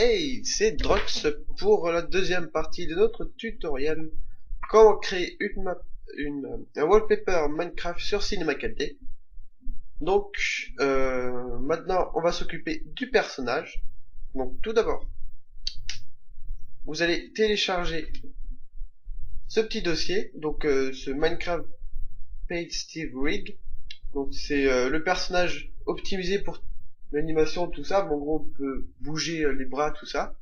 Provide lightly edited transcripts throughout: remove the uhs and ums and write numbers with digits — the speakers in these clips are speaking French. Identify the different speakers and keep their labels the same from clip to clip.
Speaker 1: Hey, c'est Drox pour la deuxième partie de notre tutoriel. Comment créer une map, un wallpaper Minecraft sur Cinema 4D. Donc, maintenant, on va s'occuper du personnage. Donc, tout d'abord, vous allez télécharger ce petit dossier, donc ce Minecraft Paid Steve Rig. Donc, c'est le personnage optimisé pour l'animation, tout ça. Bon, en gros, on peut bouger les bras, tout ça.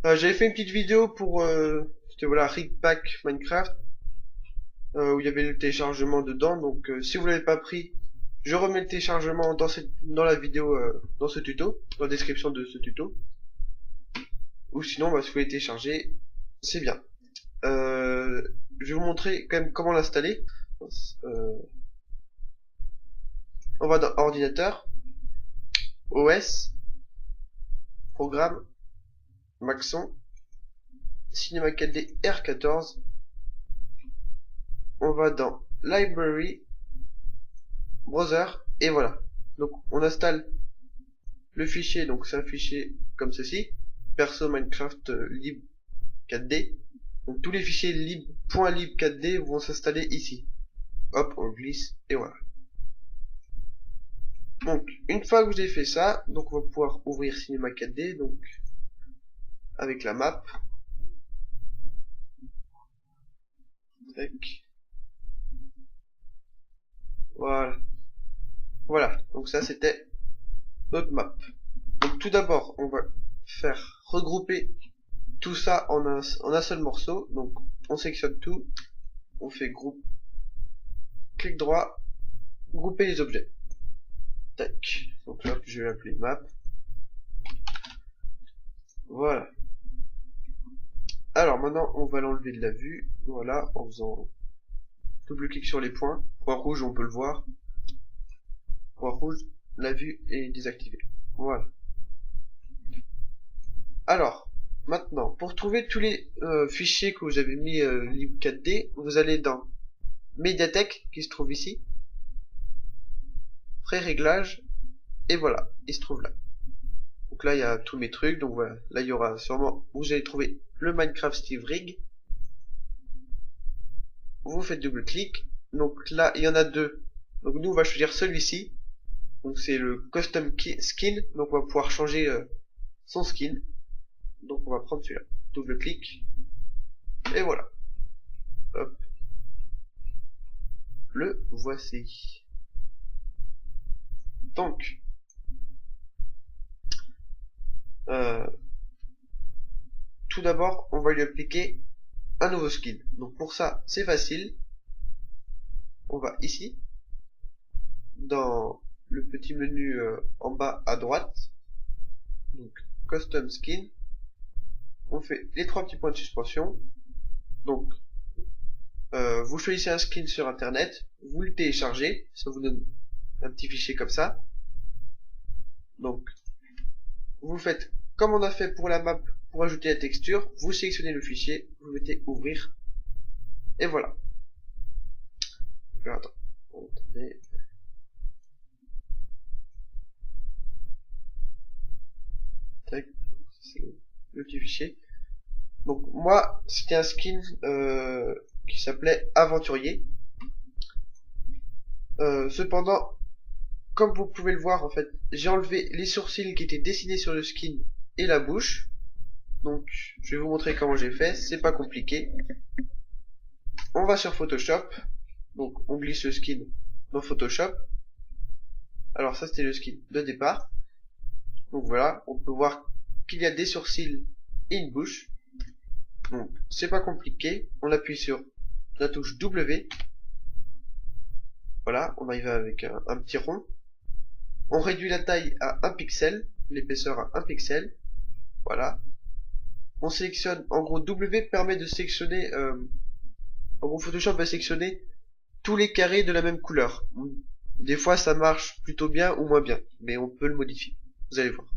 Speaker 1: J'avais fait une petite vidéo pour c'était voilà Rig Pack Minecraft où il y avait le téléchargement dedans. Donc si vous l'avez pas pris, je remets le téléchargement dans la vidéo dans ce tuto, dans la description de ce tuto. Ou sinon si vous voulez télécharger, c'est bien. Je vais vous montrer quand même comment l'installer. On va dans ordinateur, OS, programme, Maxon, Cinema 4D R14. On va dans Library, Browser, et voilà. Donc on installe le fichier, donc c'est un fichier comme ceci, perso Minecraft lib 4D. Donc tous les fichiers lib.lib 4D vont s'installer ici. Hop, on glisse, et voilà. Donc une fois que vous avez fait ça, donc on va pouvoir ouvrir Cinema 4D, donc avec la map. Tac. Voilà. Voilà, donc ça c'était notre map. Donc tout d'abord, on va faire regrouper tout ça en un seul morceau. Donc on sélectionne tout, on fait groupe, clic droit, grouper les objets. Tac. Donc là, je vais l'appeler map. Voilà. Alors maintenant, on va l'enlever de la vue. Voilà, en faisant double clic sur les points. Point rouge, on peut le voir. Point rouge, la vue est désactivée. Voilà. Alors, maintenant, pour trouver tous les fichiers que vous avez mis lib4d, vous allez dans médiathèque qui se trouve ici, pré-réglage, et voilà, il se trouve là. Donc là, il y a tous mes trucs, donc voilà, là, il y aura sûrement, vous allez trouver le Minecraft Steve Rig. Vous faites double clic, donc là, il y en a deux. Donc nous, on va choisir celui-ci. Donc c'est le Custom Skin, donc on va pouvoir changer son skin. Donc on va prendre celui-là. Double clic. Et voilà. Hop. Le voici. Donc, tout d'abord, on va lui appliquer un nouveau skin. Donc pour ça, c'est facile. On va ici, dans le petit menu en bas à droite. Donc Custom Skin. On fait les trois petits points de suspension. Donc, vous choisissez un skin sur internet, vous le téléchargez, ça vous donne un petit fichier comme ça. Donc, vous faites comme on a fait pour la map pour ajouter la texture, vous sélectionnez le fichier, vous mettez ouvrir, et voilà. Attends, attendez. Tac, c'est le petit fichier. Donc moi, c'était un skin qui s'appelait Aventurier. Cependant, comme vous pouvez le voir, en fait, j'ai enlevé les sourcils qui étaient dessinés sur le skin et la bouche. Donc, je vais vous montrer comment j'ai fait. C'est pas compliqué. On va sur Photoshop. Donc, on glisse le skin dans Photoshop. Alors, ça, c'était le skin de départ. Donc, voilà. On peut voir qu'il y a des sourcils et une bouche. Donc, c'est pas compliqué. On appuie sur la touche W. Voilà. On arrive avec un petit rond. On réduit la taille à 1 pixel, l'épaisseur à 1 pixel. Voilà. On sélectionne, en gros W permet de sélectionner, en gros Photoshop va sélectionner tous les carrés de la même couleur. Des fois ça marche plutôt bien ou moins bien, mais on peut le modifier. Vous allez voir.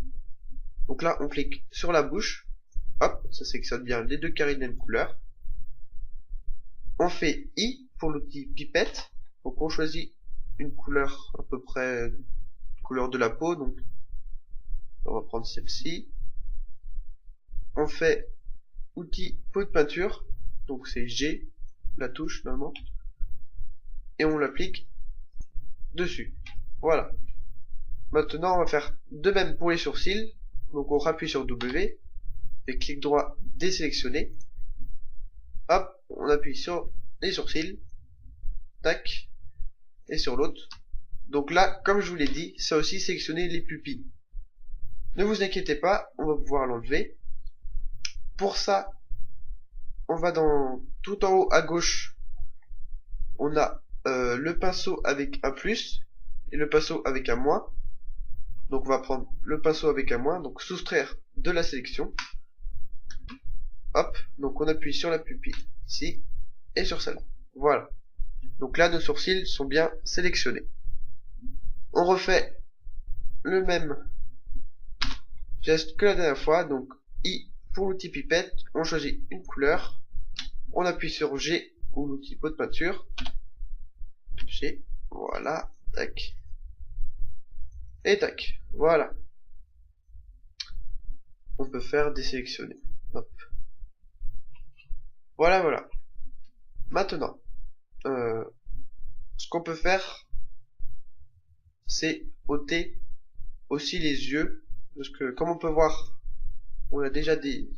Speaker 1: Donc là on clique sur la bouche. Hop, ça sélectionne bien les deux carrés de la même couleur. On fait I pour l'outil pipette. Donc on choisit une couleur à peu près couleur de la peau, donc on va prendre celle-ci. on fait outil pot de peinture, donc c'est G, la touche normalement, et on l'applique dessus. Voilà. Maintenant, on va faire de même pour les sourcils. Donc on rappuie sur W et clic droit désélectionner. Hop, on appuie sur les sourcils. Tac. Et sur l'autre. Donc là, comme je vous l'ai dit, ça a aussi sélectionné les pupilles. Ne vous inquiétez pas, on va pouvoir l'enlever. Pour ça, on va dans tout en haut à gauche. On a le pinceau avec un plus et le pinceau avec un moins. Donc on va prendre le pinceau avec un moins, donc soustraire de la sélection. Hop, donc on appuie sur la pupille ici et sur celle-là. Voilà. Donc là nos sourcils sont bien sélectionnés. On refait le même geste que la dernière fois, donc I pour l'outil pipette, on choisit une couleur, on appuie sur G ou l'outil pot de peinture. G, voilà, tac. Et tac, voilà. On peut faire désélectionner. Hop. Voilà, voilà. Maintenant, ce qu'on peut faire, c'est ôter aussi les yeux, parce que comme on peut voir, on a déjà des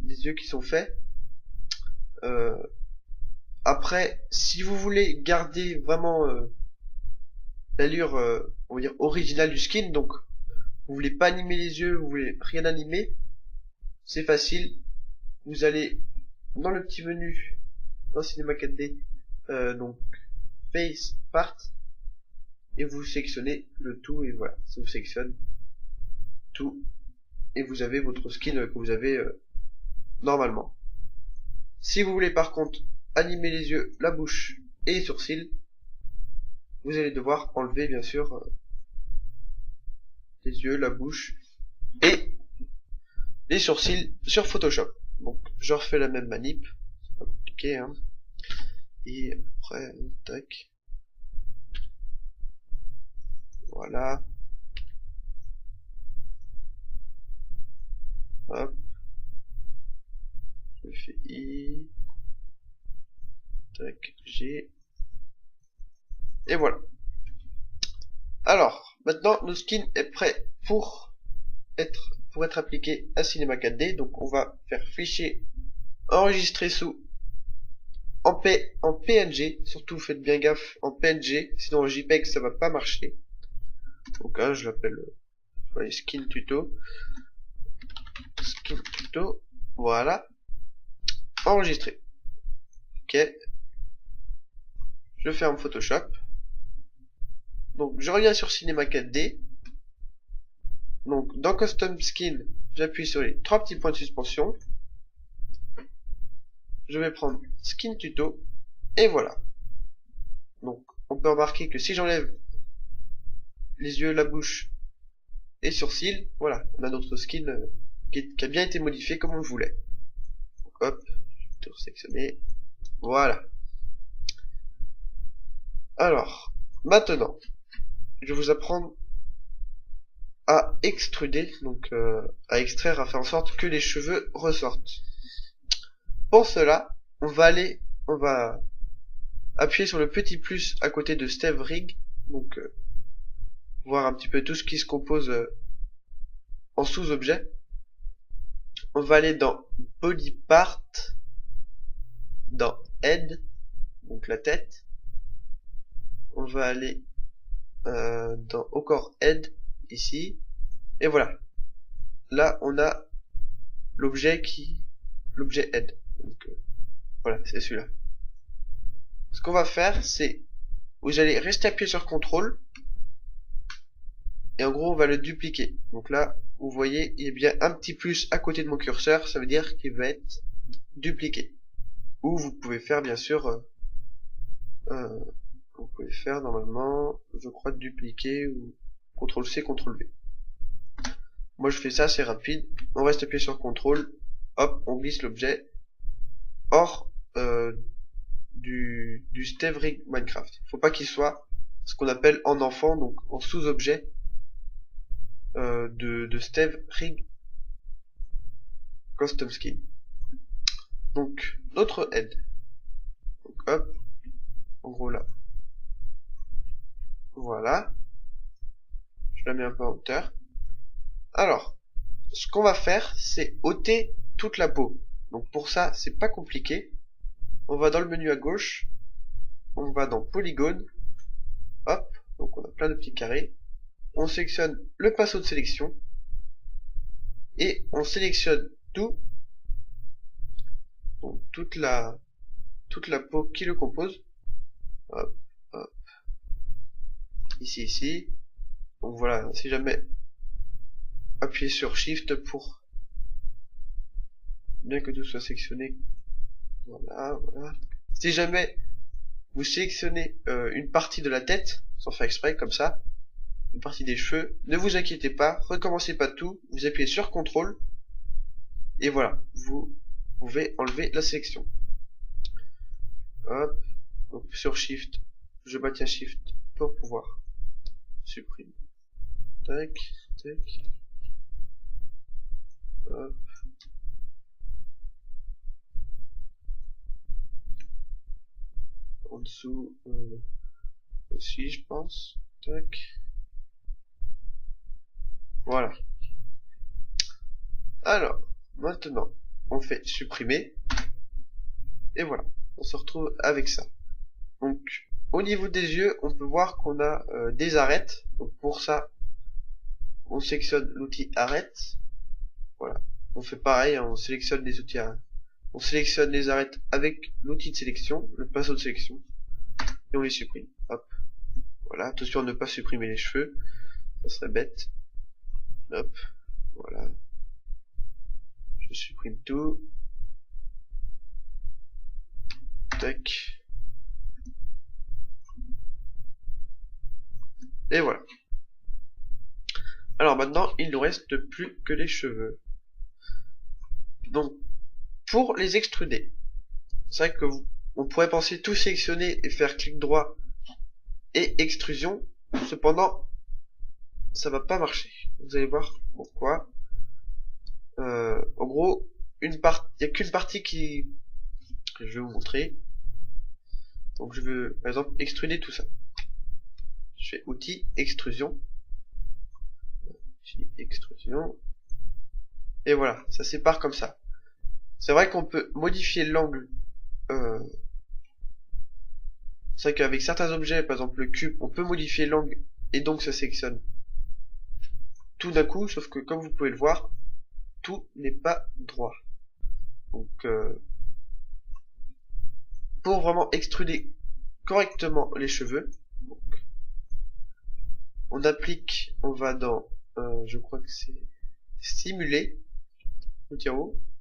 Speaker 1: yeux qui sont faits. Après, si vous voulez garder vraiment l'allure, on va dire originale du skin, donc vous voulez pas animer les yeux, vous voulez rien animer, c'est facile. Vous allez dans le petit menu dans Cinema 4D, donc Face Part, et vous sélectionnez le tout, et voilà, ça vous sélectionne tout, et vous avez votre skin que vous avez normalement. Si vous voulez par contre animer les yeux, la bouche et les sourcils, vous allez devoir enlever bien sûr les yeux, la bouche et les sourcils sur Photoshop. Donc je refais la même manip, c'est pas compliqué hein. Et après, tac. Voilà. Hop. Je fais I. Tac, G. Et voilà. Alors, maintenant, notre skin est prêt pour être appliqué à Cinema 4D. Donc, on va faire fichier enregistrer sous en PNG. Surtout, faites bien gaffe en PNG. Sinon, en JPEG, ça va pas marcher. Donc, hein, je l'appelle skin tuto. Skin tuto. Voilà. Enregistrer. Ok. Je ferme Photoshop. Donc je reviens sur Cinema 4D. Donc dans Custom Skin, j'appuie sur les trois petits points de suspension. Je vais prendre Skin Tuto. Et voilà. Donc on peut remarquer que si j'enlève les yeux, la bouche et sourcils, voilà, on a notre skin qui a bien été modifié comme on le voulait. Donc hop, je vais sélectionner. Voilà. Alors, maintenant, je vais vous apprendre à extruder, donc à extraire, à faire en sorte que les cheveux ressortent. Pour cela, on va appuyer sur le petit plus à côté de Steve Rig, donc voir un petit peu tout ce qui se compose en sous-objet. On va aller dans Body Part, dans Head, donc la tête. On va aller dans encore Head, ici. Et voilà. Là, on a l'objet Head. Donc, voilà, c'est celui-là. Ce qu'on va faire, c'est vous allez rester appuyé sur CTRL et en gros on va le dupliquer. Donc là, vous voyez, il y a bien un petit plus à côté de mon curseur, ça veut dire qu'il va être dupliqué. Ou vous pouvez faire bien sûr, vous pouvez faire normalement, je crois dupliquer ou CTRL-C, CTRL-V. Moi je fais ça, c'est rapide. On reste appuyé sur CTRL, hop, on glisse l'objet hors du Steve Rig Minecraft. Il faut pas qu'il soit ce qu'on appelle en enfant, donc en sous-objet de Steve Rig custom skin. Donc notre head. Donc hop, en gros là. Voilà. Je la mets un peu en hauteur. Alors, ce qu'on va faire, c'est ôter toute la peau. Donc pour ça, c'est pas compliqué. On va dans le menu à gauche. On va dans polygone. Hop, donc on a plein de petits carrés. On sélectionne le pinceau de sélection. Et on sélectionne tout. Donc toute la peau qui le compose. Hop, hop. Ici, ici. Donc voilà, si jamais appuyez sur Shift pour bien que tout soit sélectionné. Voilà, voilà. Si jamais vous sélectionnez une partie de la tête, sans faire exprès, comme ça, une partie des cheveux, ne vous inquiétez pas, recommencez pas tout, vous appuyez sur CTRL, et voilà, vous pouvez enlever la sélection. Hop, donc sur Shift, je maintiens Shift pour pouvoir supprimer. Tac, tac. Hop. En dessous aussi, je pense. Tac. Voilà. Alors, maintenant, on fait supprimer. Et voilà, on se retrouve avec ça. Donc, au niveau des yeux, on peut voir qu'on a des arêtes. Donc pour ça, on sélectionne l'outil arête. Voilà. On fait pareil, hein, on sélectionne les outils arêtes. On sélectionne les arêtes avec l'outil de sélection, le pinceau de sélection, et on les supprime. Hop. Voilà. Attention à ne pas supprimer les cheveux, ça serait bête. Hop. Voilà. Je supprime tout. Tac. Et voilà. Alors maintenant, il ne nous reste plus que les cheveux. Donc, pour les extruder, c'est vrai que on pourrait penser tout sélectionner et faire clic droit et extrusion. Cependant, ça va pas marcher. Vous allez voir pourquoi. En gros, il n'y a qu'une partie que je vais vous montrer. Donc je veux, par exemple, extruder tout ça. Je fais outil, extrusion. Extrusion. Et voilà, ça sépare comme ça. C'est vrai qu'on peut modifier l'angle. C'est vrai qu'avec certains objets, par exemple le cube, on peut modifier l'angle et donc ça sélectionne tout d'un coup, sauf que comme vous pouvez le voir, tout n'est pas droit. Donc pour vraiment extruder correctement les cheveux, donc, on applique, on va dans, je crois que c'est simuler,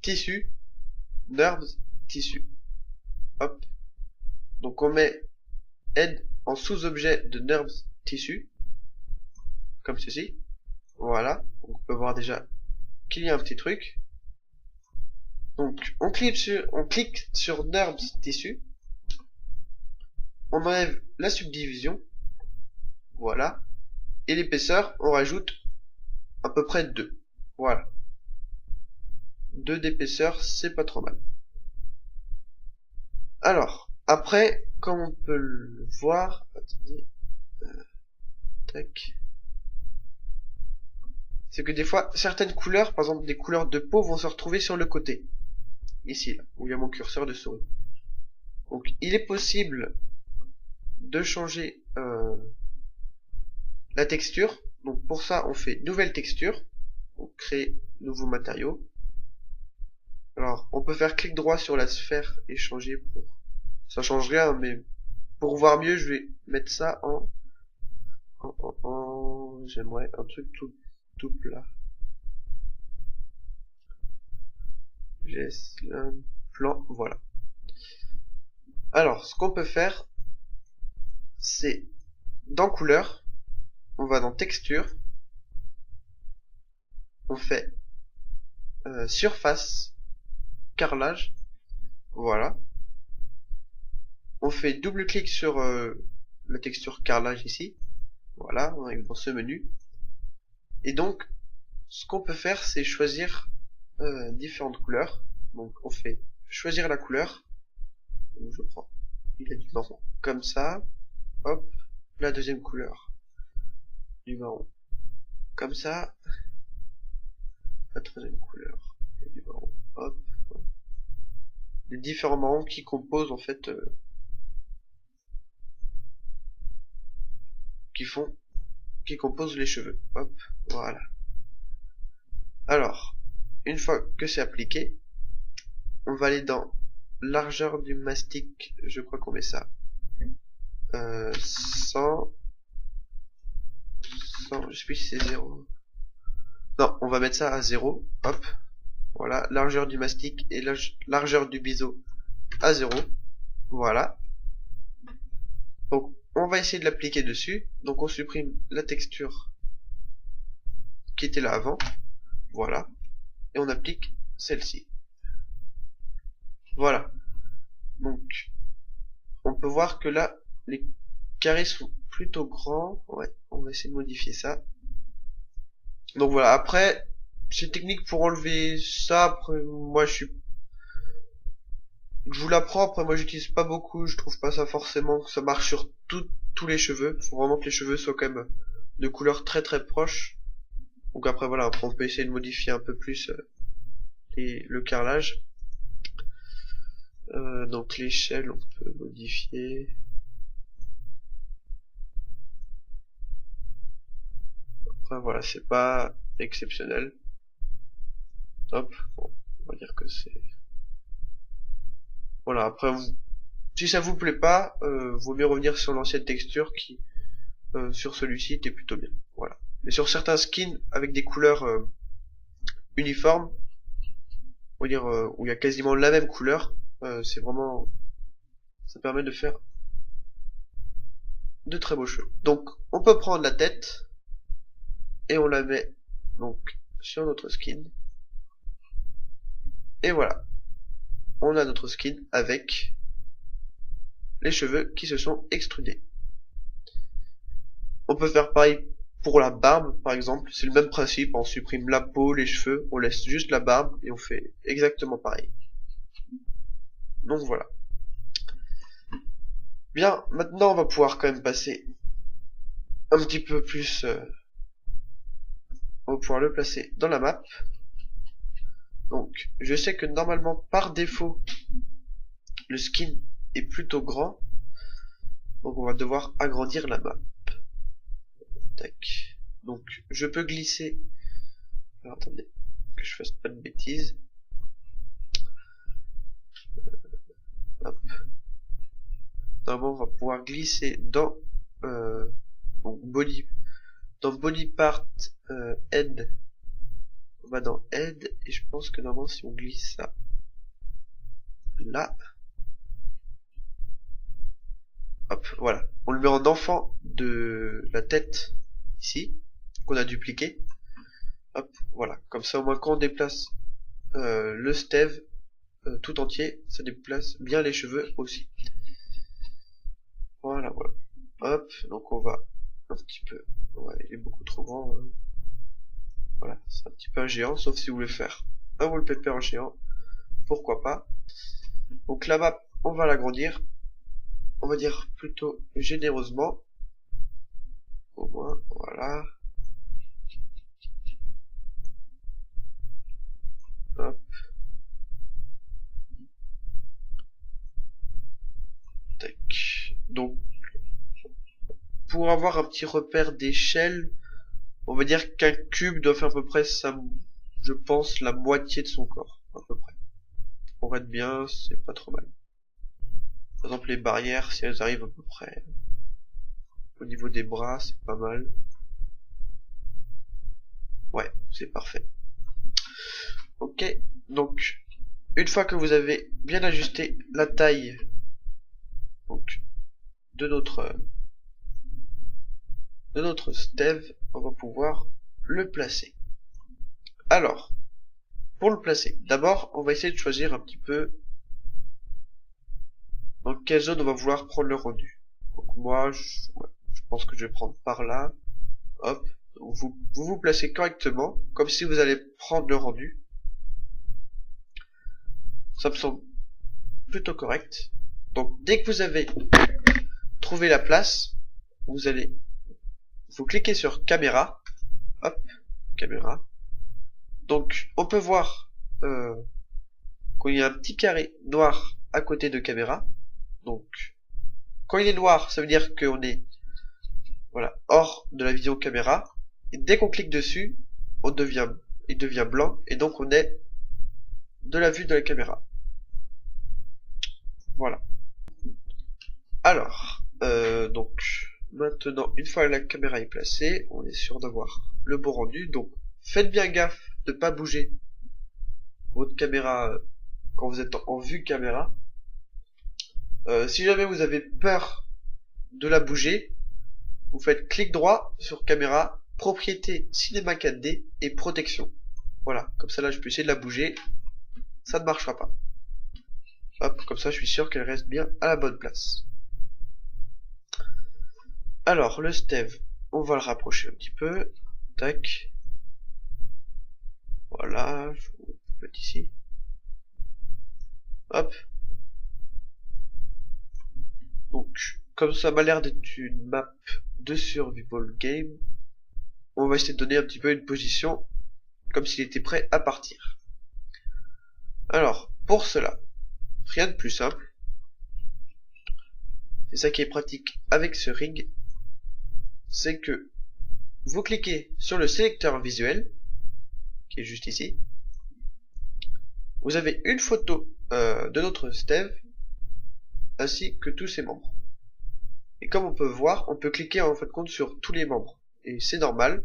Speaker 1: tissu, NURBS, tissu. Hop. Donc on met head en sous-objet de NURBS tissu, comme ceci. Voilà. Donc on peut voir déjà qu'il y a un petit truc. Donc on clique sur NURBS tissu. On enlève la subdivision. Voilà. Et l'épaisseur, on rajoute à peu près 2. Voilà. 2 d'épaisseur, c'est pas trop mal. Alors, après, comme on peut le voir, attendez, tac, c'est que des fois, certaines couleurs, par exemple des couleurs de peau, vont se retrouver sur le côté. Ici, là, où il y a mon curseur de souris. Donc, il est possible de changer la texture. Donc, pour ça, on fait nouvelle texture. On crée nouveau matériau. Alors, on peut faire clic droit sur la sphère et changer pour... Ça change rien, mais pour voir mieux, je vais mettre ça en... J'aimerais un truc tout plat. Un plan, voilà. Alors, ce qu'on peut faire, c'est dans couleur, on va dans texture, on fait surface, carrelage, voilà. On fait double clic sur la texture carrelage ici, voilà, on arrive dans ce menu. Et donc, ce qu'on peut faire, c'est choisir différentes couleurs. Donc on fait choisir la couleur. Donc, je prends, il a du marron comme ça. Hop, la deuxième couleur du marron comme ça. La troisième couleur du marron. Hop, les différents marrons qui composent en fait, qui composent les cheveux. Hop, voilà. Alors, une fois que c'est appliqué, on va aller dans largeur du mastic, je crois qu'on met ça. 100, je sais plus si c'est 0. Non, on va mettre ça à 0. Hop, voilà, largeur du mastic et largeur du biseau à 0. Voilà. Donc, on va essayer de l'appliquer dessus. Donc, on supprime la texture qui était là avant. Voilà. Et on applique celle-ci. Voilà. Donc, on peut voir que là, les carrés sont plutôt grands. Ouais, on va essayer de modifier ça. Donc voilà, après, c'est une technique pour enlever ça. Après, moi, je vous l'apprends. Après, moi, j'utilise pas beaucoup. Je trouve pas ça forcément que ça marche sur tous les cheveux. Faut vraiment que les cheveux soient quand même de couleurs très très proches. Donc après, voilà, après, on peut essayer de modifier un peu plus le carrelage. Donc l'échelle, on peut modifier. Après, voilà, c'est pas exceptionnel. Hop, bon, on va dire que c'est... Voilà, après, si ça vous plaît pas, vaut mieux revenir sur l'ancienne texture qui, sur celui-ci, était plutôt bien. Voilà. Mais sur certains skins avec des couleurs uniformes, on va dire où il y a quasiment la même couleur, c'est vraiment... Ça permet de faire de très beaux cheveux. Donc, on peut prendre la tête et on la met donc sur notre skin. Et voilà, on a notre skin avec les cheveux qui se sont extrudés. On peut faire pareil pour la barbe, par exemple. C'est le même principe, on supprime la peau, les cheveux, on laisse juste la barbe et on fait exactement pareil. Donc voilà. Bien, maintenant on va pouvoir quand même passer un petit peu plus... on va pouvoir le placer dans la map. Donc, je sais que normalement, par défaut, le skin est plutôt grand. Donc on va devoir agrandir la map. Tac. Donc je peux glisser. Alors attendez, que je fasse pas de bêtises. Hop. Normalement on va pouvoir glisser dans body. Dans body part head. On va dans head et je pense que normalement si on glisse ça là. Hop, voilà. On le met en enfant de la tête ici, qu'on a dupliqué. Hop, voilà. Comme ça, au moins, quand on déplace le stève tout entier, ça déplace bien les cheveux aussi. Voilà, voilà. Hop, donc on va un petit peu... Ouais, il est beaucoup trop grand. Voilà, c'est un petit peu un géant, sauf si vous voulez faire un wallpaper géant. Pourquoi pas. Donc la map, on va l'agrandir. On va dire plutôt généreusement. Au moins, voilà. Hop. Tac. Donc, pour avoir un petit repère d'échelle, on va dire qu'un cube doit faire à peu près je pense, la moitié de son corps, à peu près. Pour être bien, c'est pas trop mal. Par exemple, les barrières, si elles arrivent à peu près au niveau des bras, c'est pas mal. Ouais, c'est parfait. Ok, donc, une fois que vous avez bien ajusté la taille donc, de notre stève, on va pouvoir le placer. Alors, pour le placer, d'abord, on va essayer de choisir un petit peu dans quelle zone on va vouloir prendre le rendu. Donc moi, je pense que je vais prendre par là. Hop, vous placez correctement, comme si vous allez prendre le rendu. Ça me semble plutôt correct. Donc dès que vous avez trouvé la place, vous cliquez sur caméra. Hop, caméra. Donc on peut voir qu'il y a un petit carré noir à côté de caméra. Donc quand il est noir, ça veut dire qu'on est hors de la vision caméra. Et dès qu'on clique dessus, il devient blanc et donc on est de la vue de la caméra. Voilà. Alors, donc maintenant, une fois la caméra est placée, on est sûr d'avoir le bon rendu. Donc faites bien gaffe de ne pas bouger votre caméra quand vous êtes en vue caméra. Si jamais vous avez peur de la bouger, vous faites clic droit sur caméra, propriété cinéma 4D et protection. Voilà, comme ça là je peux essayer de la bouger, ça ne marchera pas. Hop, comme ça je suis sûr qu'elle reste bien à la bonne place. Alors le Steve, on va le rapprocher un petit peu. Tac. Voilà, je vais le mettre ici. Hop. Donc, comme ça m'a l'air d'être une map de survival game, on va essayer de donner un petit peu une position comme s'il était prêt à partir. Alors, pour cela, rien de plus simple. C'est ça qui est pratique avec ce rig. C'est que vous cliquez sur le sélecteur visuel, qui est juste ici. Vous avez une photo de notre Steve, ainsi que tous ses membres. Et comme on peut voir, on peut cliquer en fin de compte sur tous les membres. Et c'est normal.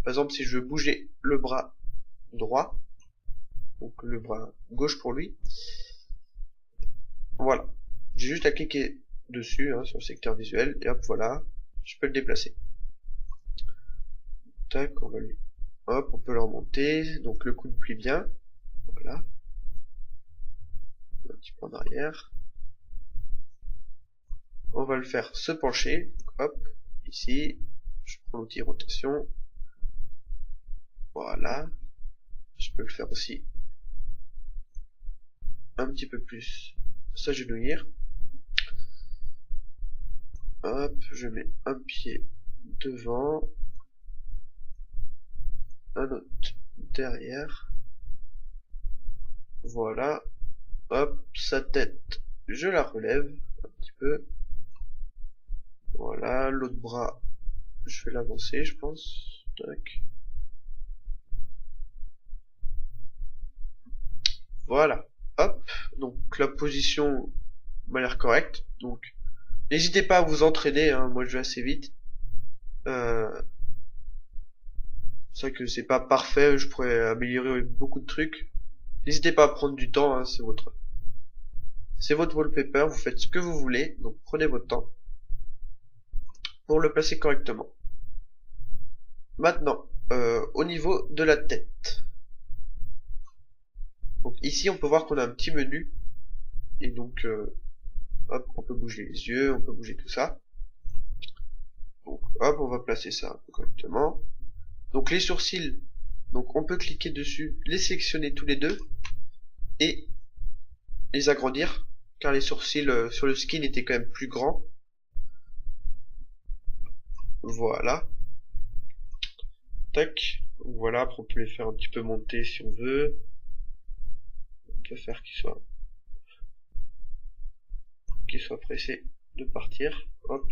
Speaker 1: Par exemple, si je veux bouger le bras droit, donc le bras gauche pour lui, voilà. J'ai juste à cliquer dessus, sur le secteur visuel, et hop, voilà, je peux le déplacer. Tac, on va lui... Hop, on peut le remonter, donc le coude plie bien. Voilà. Un petit peu en arrière. On va le faire se pencher. Hop, ici. Je prends l'outil rotation. Voilà. Je peux le faire aussi un petit peu plus s'agenouillir. Hop, je mets un pied devant. Un autre derrière. Voilà. Hop, sa tête, je la relève un petit peu. Voilà, l'autre bras, je vais l'avancer, je pense. Tac. Voilà. Hop. Donc la position m'a l'air correcte. Donc n'hésitez pas à vous entraîner, moi je vais assez vite. C'est vrai que c'est pas parfait, je pourrais améliorer beaucoup de trucs. N'hésitez pas à prendre du temps, c'est votre wallpaper, vous faites ce que vous voulez, donc prenez votre temps pour le placer correctement. Maintenant, au niveau de la tête. Donc ici on peut voir qu'on a un petit menu, et donc hop, on peut bouger les yeux, on peut bouger tout ça. Donc hop, on va placer ça correctement. Donc les sourcils, donc on peut cliquer dessus, les sélectionner tous les deux et les agrandir, car les sourcils sur le skin étaient quand même plus grands. Voilà. Tac. Voilà, après on peut les faire un petit peu monter si on veut. On peut faire qu'ils soient pressés de partir. Hop.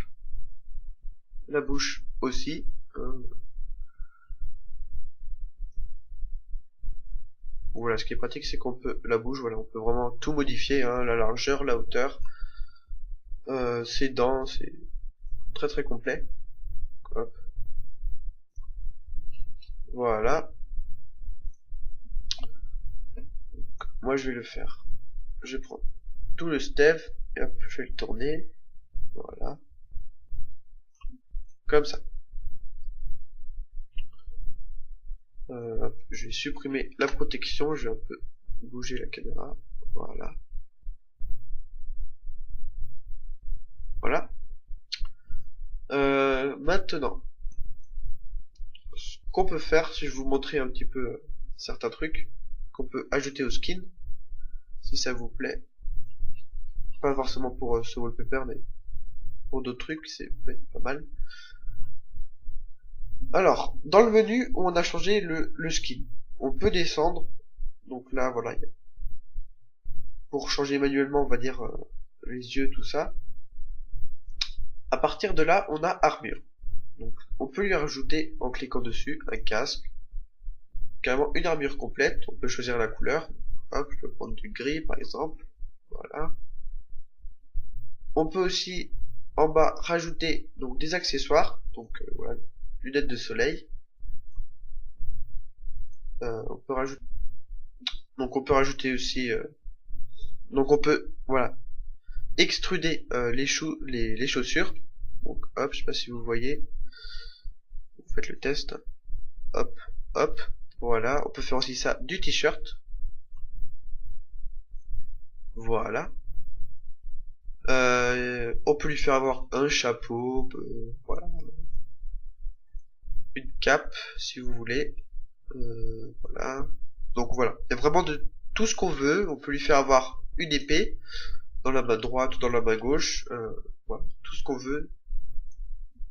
Speaker 1: La bouche aussi. Voilà, ce qui est pratique, c'est qu'on peut, la bouche, voilà, on peut vraiment tout modifier, la largeur, la hauteur, ses dents, c'est très très complet. Hop. Voilà. Donc, moi, je vais le faire. Je prends tout le Steve et hop, je vais le tourner. Voilà. Comme ça. Je vais supprimer la protection, je vais un peu bouger la caméra. Voilà. Voilà. Maintenant, ce qu'on peut faire, si je vous montrer un petit peu certains trucs qu'on peut ajouter au skin, si ça vous plaît. Pas forcément pour ce wallpaper, mais pour d'autres trucs, c'est pas mal. Alors, dans le menu, on a changé le skin. On peut descendre. Donc là, voilà. Pour changer manuellement, on va dire, les yeux, tout ça. À partir de là, on a armure. Donc, on peut lui rajouter, en cliquant dessus, un casque. Carrément une armure complète. On peut choisir la couleur. Hop, je peux prendre du gris, par exemple. Voilà. On peut aussi, en bas, rajouter donc des accessoires. Donc, voilà, lunettes de soleil. On peut rajouter. Donc, on peut rajouter aussi. Donc, on peut, voilà, extruder les chaussures. Donc, hop, je sais pas si vous voyez. Vous faites le test. Hop, hop. Voilà, on peut faire aussi ça du t-shirt. Voilà. On peut lui faire avoir un chapeau, voilà, une cape si vous voulez. Voilà. Donc voilà, il y a vraiment de tout ce qu'on veut. On peut lui faire avoir une épée dans la main droite ou dans la main gauche. Voilà, tout ce qu'on veut.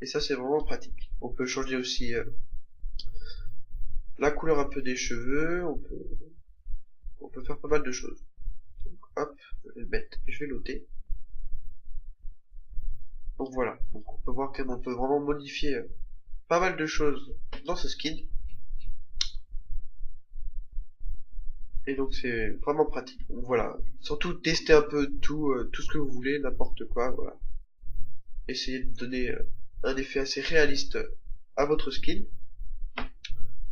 Speaker 1: Et ça c'est vraiment pratique. On peut changer aussi la couleur un peu des cheveux. On peut faire pas mal de choses. Donc, hop, je vais le mettre, je vais noter. Donc voilà, donc on peut voir qu'on peut vraiment modifier pas mal de choses dans ce skin. Et donc c'est vraiment pratique. Donc voilà, surtout tester un peu tout, tout ce que vous voulez, n'importe quoi, voilà. Essayez de donner un effet assez réaliste à votre skin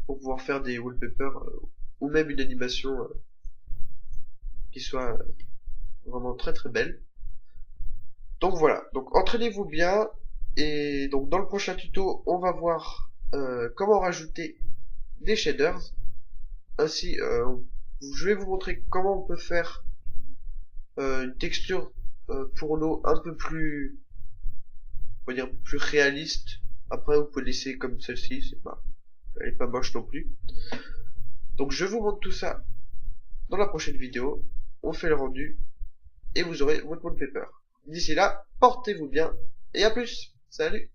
Speaker 1: pour pouvoir faire des wallpapers ou même une animation qui soit vraiment très très belle. Donc voilà, donc entraînez-vous bien et donc dans le prochain tuto on va voir comment rajouter des shaders. Ainsi je vais vous montrer comment on peut faire une texture pour l'eau un peu plus, on va dire, plus réaliste. Après vous pouvez laisser comme celle-ci, elle est pas moche non plus. Donc je vous montre tout ça dans la prochaine vidéo. On fait le rendu et vous aurez votre wallpaper. D'ici là, portez-vous bien et à plus. Salut.